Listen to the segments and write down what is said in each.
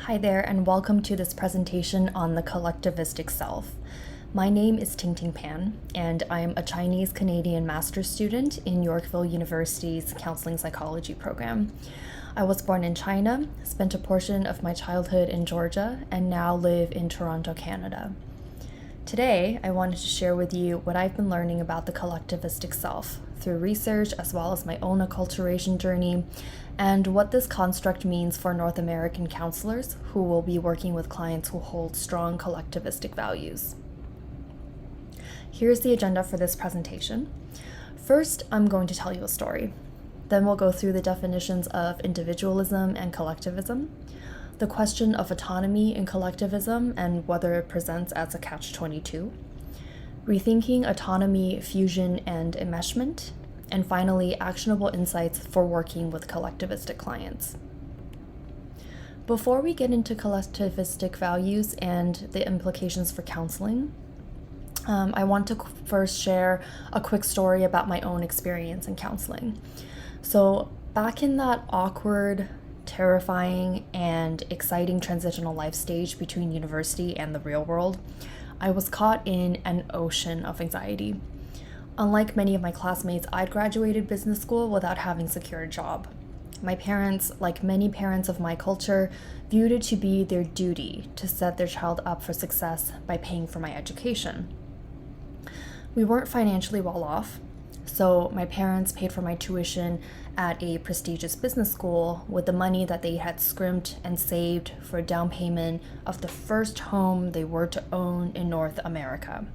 Hi there, and welcome to this presentation on the collectivistic self. My name is Ting Ting Pan, and I'm a Chinese-Canadian master's student in Yorkville University's counseling psychology program. I was born in China, spent a portion of my childhood in Georgia, and now live in Toronto, Canada. Today, I wanted to share with you what I've been learning about the collectivistic self through research as well as my own acculturation journey, and what this construct means for North American counselors who will be working with clients who hold strong collectivistic values. Here's the agenda for this presentation. First, I'm going to tell you a story. Then we'll go through the definitions of individualism and collectivism, the question of autonomy in collectivism and whether it presents as a catch-22, rethinking autonomy, fusion, and enmeshment, and finally, actionable insights for working with collectivistic clients. Before we get into collectivistic values and the implications for counseling, I want to first share a quick story about my own experience in counseling. So back in that awkward, terrifying, and exciting transitional life stage between university and the real world, I was caught in an ocean of anxiety. Unlike many of my classmates, I'd graduated business school without having secured a job. My parents, like many parents of my culture, viewed it to be their duty to set their child up for success by paying for my education. We weren't financially well off, so my parents paid for my tuition at a prestigious business school with the money that they had scrimped and saved for a down payment of the first home they were to own in North America.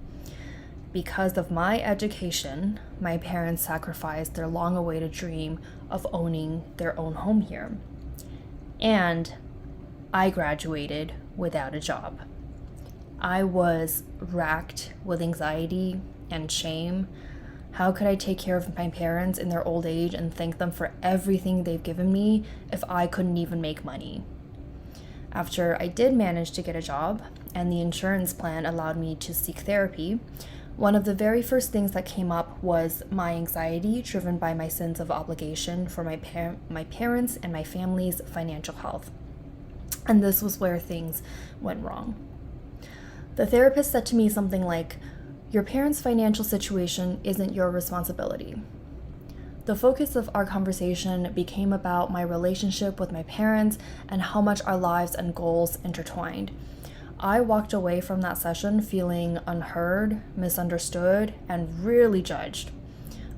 Because of my education, my parents sacrificed their long-awaited dream of owning their own home here. And I graduated without a job. I was racked with anxiety and shame. How could I take care of my parents in their old age and thank them for everything they've given me if I couldn't even make money? After I did manage to get a job and the insurance plan allowed me to seek therapy, one of the very first things that came up was my anxiety driven by my sense of obligation for my parents and my family's financial health. And this was where things went wrong. The therapist said to me something like, "Your parents' financial situation isn't your responsibility." The focus of our conversation became about my relationship with my parents and how much our lives and goals intertwined. I walked away from that session feeling unheard, misunderstood, and really judged.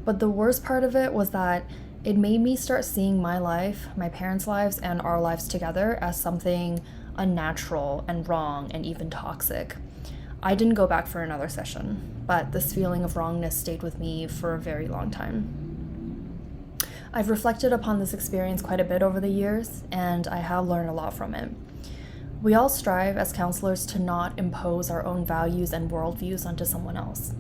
But the worst part of it was that it made me start seeing my life, my parents' lives, and our lives together as something unnatural and wrong and even toxic. I didn't go back for another session, but this feeling of wrongness stayed with me for a very long time. I've reflected upon this experience quite a bit over the years, and I have learned a lot from it. We all strive as counselors to not impose our own values and worldviews onto someone else.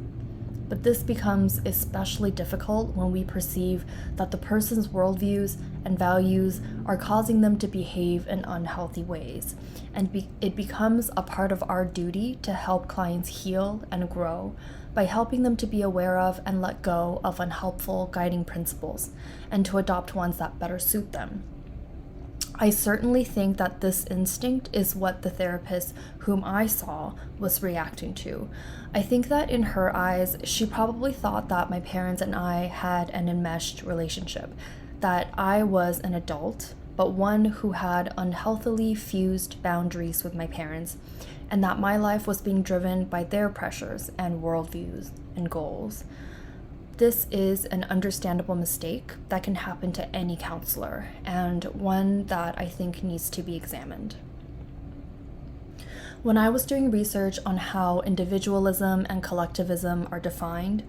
But this becomes especially difficult when we perceive that the person's worldviews and values are causing them to behave in unhealthy ways, and it becomes a part of our duty to help clients heal and grow by helping them to be aware of and let go of unhelpful guiding principles and to adopt ones that better suit them. I certainly think that this instinct is what the therapist whom I saw was reacting to. I think that in her eyes, she probably thought that my parents and I had an enmeshed relationship, that I was an adult, but one who had unhealthily fused boundaries with my parents, and that my life was being driven by their pressures and worldviews and goals. This is an understandable mistake that can happen to any counselor, and one that I think needs to be examined. When I was doing research on how individualism and collectivism are defined,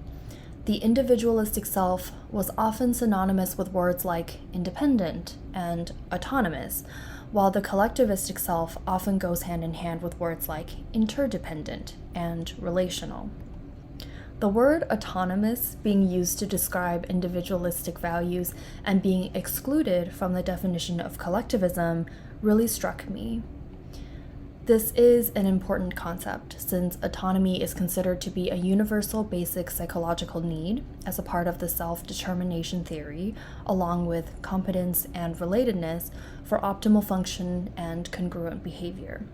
the individualistic self was often synonymous with words like independent and autonomous, while the collectivistic self often goes hand in hand with words like interdependent and relational. The word autonomous being used to describe individualistic values and being excluded from the definition of collectivism really struck me. This is an important concept since autonomy is considered to be a universal basic psychological need as a part of the self-determination theory, along with competence and relatedness for optimal function and congruent behavior.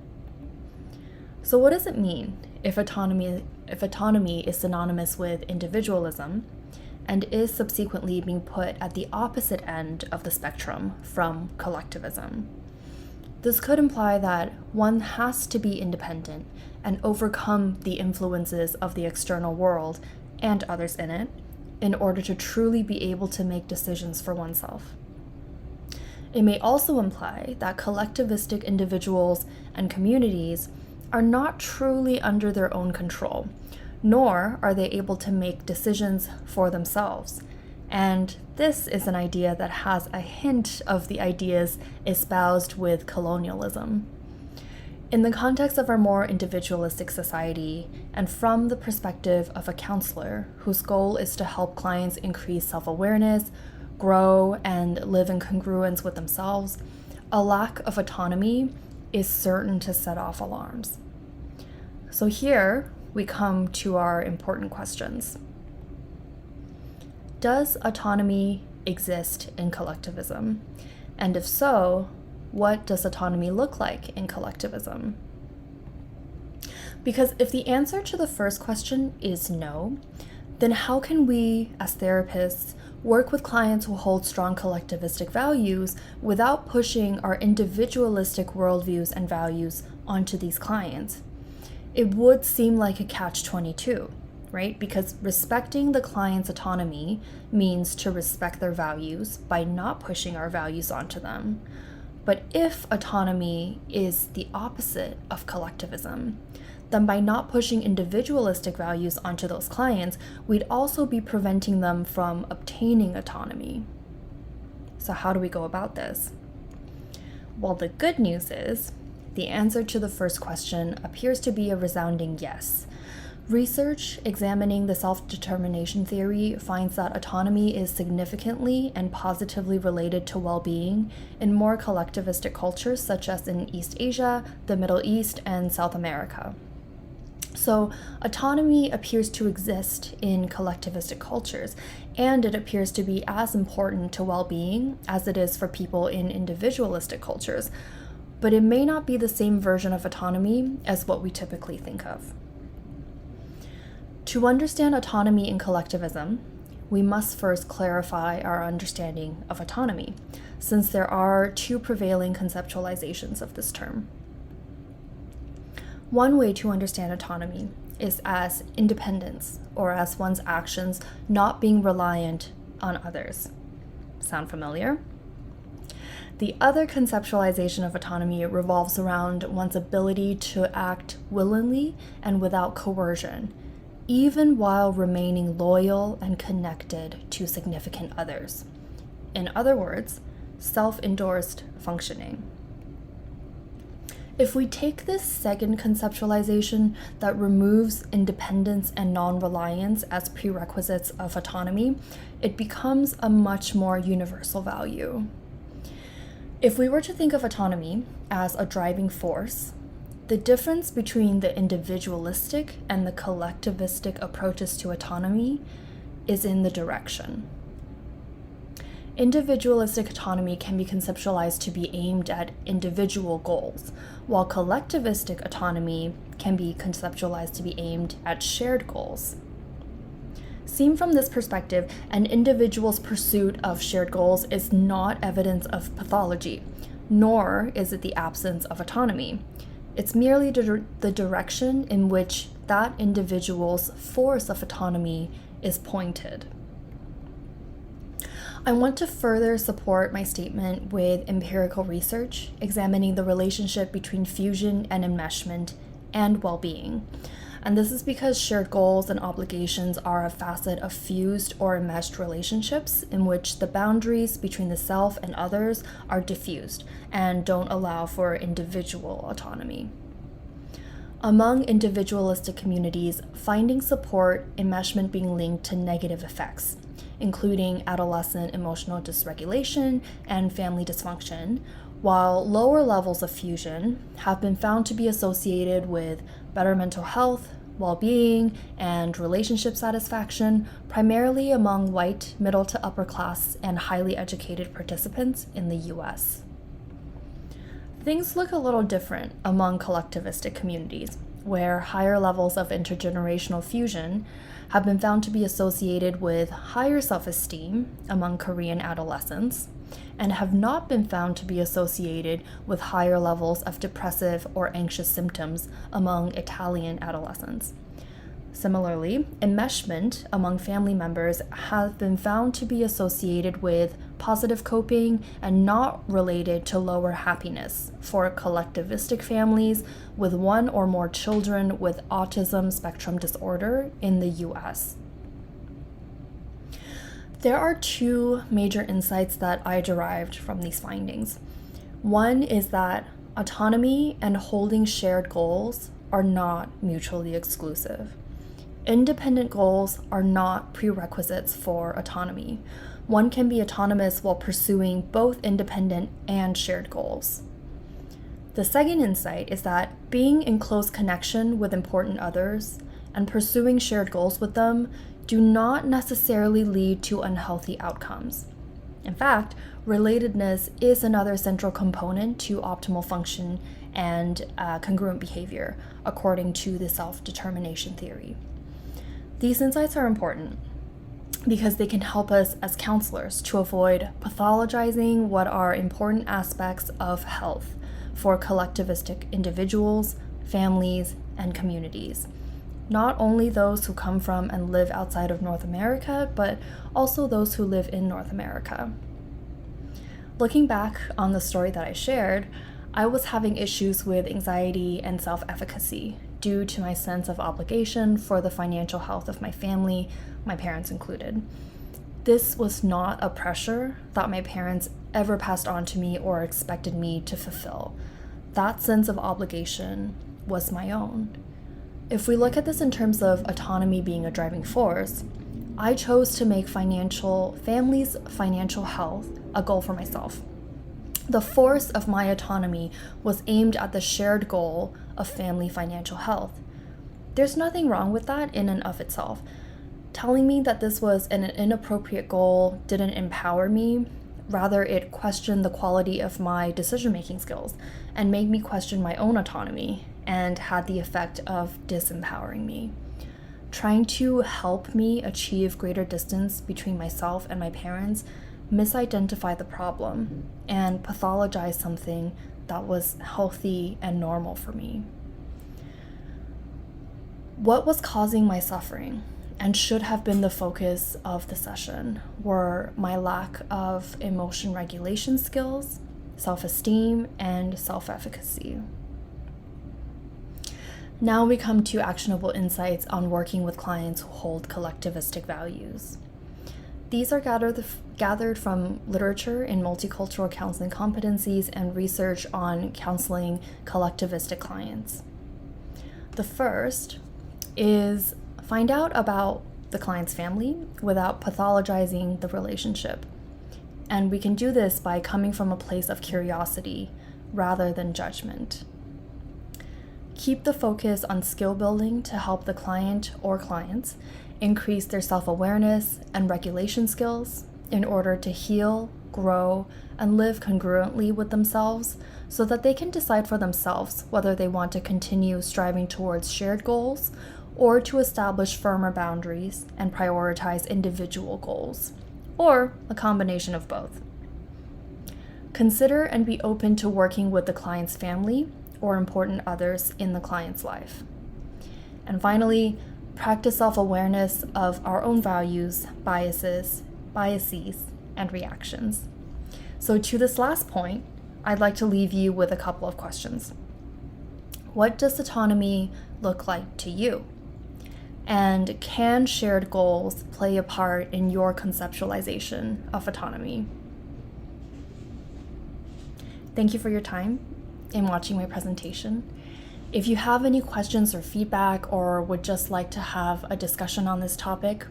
So what does it mean if autonomy is synonymous with individualism and is subsequently being put at the opposite end of the spectrum from collectivism? This could imply that one has to be independent and overcome the influences of the external world and others in it in order to truly be able to make decisions for oneself. It may also imply that collectivistic individuals and communities are not truly under their own control, nor are they able to make decisions for themselves. And this is an idea that has a hint of the ideas espoused with colonialism. In the context of our more individualistic society, and from the perspective of a counselor whose goal is to help clients increase self-awareness, grow, and live in congruence with themselves, a lack of autonomy is certain to set off alarms. So here we come to our important questions. Does autonomy exist in collectivism? And if so, what does autonomy look like in collectivism? Because if the answer to the first question is no, then how can we, as therapists, work with clients who hold strong collectivistic values without pushing our individualistic worldviews and values onto these clients? It would seem like a catch-22. Right? Because respecting the client's autonomy means to respect their values by not pushing our values onto them. But if autonomy is the opposite of collectivism, then by not pushing individualistic values onto those clients, we'd also be preventing them from obtaining autonomy. So how do we go about this? Well, the good news is the answer to the first question appears to be a resounding yes. Research examining the self-determination theory finds that autonomy is significantly and positively related to well-being in more collectivistic cultures such as in East Asia, the Middle East, and South America. So autonomy appears to exist in collectivistic cultures, and it appears to be as important to well-being as it is for people in individualistic cultures, but it may not be the same version of autonomy as what we typically think of. To understand autonomy in collectivism, we must first clarify our understanding of autonomy, since there are two prevailing conceptualizations of this term. One way to understand autonomy is as independence, or as one's actions not being reliant on others. Sound familiar? The other conceptualization of autonomy revolves around one's ability to act willingly and without coercion, even while remaining loyal and connected to significant others. In other words, self-endorsed functioning. If we take this second conceptualization that removes independence and non-reliance as prerequisites of autonomy, it becomes a much more universal value. If we were to think of autonomy as a driving force, the difference between the individualistic and the collectivistic approaches to autonomy is in the direction. Individualistic autonomy can be conceptualized to be aimed at individual goals, while collectivistic autonomy can be conceptualized to be aimed at shared goals. Seen from this perspective, an individual's pursuit of shared goals is not evidence of pathology, nor is it the absence of autonomy. It's merely the direction in which that individual's force of autonomy is pointed. I want to further support my statement with empirical research examining the relationship between fusion and enmeshment and well-being. And this is because shared goals and obligations are a facet of fused or enmeshed relationships in which the boundaries between the self and others are diffused and don't allow for individual autonomy. Among individualistic communities, finding support, enmeshment being linked to negative effects, including adolescent emotional dysregulation and family dysfunction, while lower levels of fusion have been found to be associated with better mental health, well-being, and relationship satisfaction, primarily among white, middle to upper class, and highly educated participants in the US. Things look a little different among collectivistic communities, where higher levels of intergenerational fusion have been found to be associated with higher self-esteem among Korean adolescents, and have not been found to be associated with higher levels of depressive or anxious symptoms among Italian adolescents. Similarly, enmeshment among family members has been found to be associated with positive coping and not related to lower happiness for collectivistic families with one or more children with autism spectrum disorder in the US. There are two major insights that I derived from these findings. One is that autonomy and holding shared goals are not mutually exclusive. Independent goals are not prerequisites for autonomy. One can be autonomous while pursuing both independent and shared goals. The second insight is that being in close connection with important others and pursuing shared goals with them do not necessarily lead to unhealthy outcomes. In fact, relatedness is another central component to optimal function and congruent behavior, according to the self-determination theory. These insights are important because they can help us as counselors to avoid pathologizing what are important aspects of health for collectivistic individuals, families, and communities. Not only those who come from and live outside of North America, but also those who live in North America. Looking back on the story that I shared, I was having issues with anxiety and self-efficacy due to my sense of obligation for the financial health of my family, my parents included. This was not a pressure that my parents ever passed on to me or expected me to fulfill. That sense of obligation was my own. If we look at this in terms of autonomy being a driving force, I chose to make family's financial health a goal for myself. The force of my autonomy was aimed at the shared goal of family financial health. There's nothing wrong with that in and of itself. Telling me that this was an inappropriate goal didn't empower me. Rather, it questioned the quality of my decision-making skills and made me question my own autonomy and had the effect of disempowering me. Trying to help me achieve greater distance between myself and my parents misidentified the problem and pathologized something that was healthy and normal for me. What was causing my suffering and should have been the focus of the session were my lack of emotion regulation skills, self-esteem, and self-efficacy. Now we come to actionable insights on working with clients who hold collectivistic values. These are gathered from literature in multicultural counseling competencies and research on counseling collectivistic clients. The first is find out about the client's family without pathologizing the relationship. And we can do this by coming from a place of curiosity rather than judgment. Keep the focus on skill building to help the client or clients increase their self-awareness and regulation skills in order to heal, grow, and live congruently with themselves so that they can decide for themselves whether they want to continue striving towards shared goals or to establish firmer boundaries and prioritize individual goals, or a combination of both. Consider and be open to working with the client's family or important others in the client's life. And finally, practice self-awareness of our own values, biases, and reactions. So to this last point, I'd like to leave you with a couple of questions. What does autonomy look like to you? And can shared goals play a part in your conceptualization of autonomy? Thank you for your time in watching my presentation. If you have any questions or feedback or would just like to have a discussion on this topic,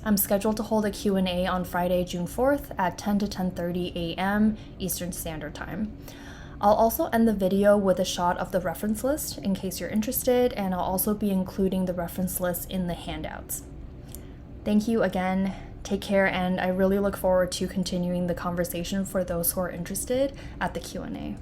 I'm scheduled to hold a Q&A on Friday, June 4th at 10 to 10:30 a.m. Eastern Standard Time. I'll also end the video with a shot of the reference list in case you're interested, and I'll also be including the reference list in the handouts. Thank you again. Take care, and I really look forward to continuing the conversation for those who are interested at the Q&A.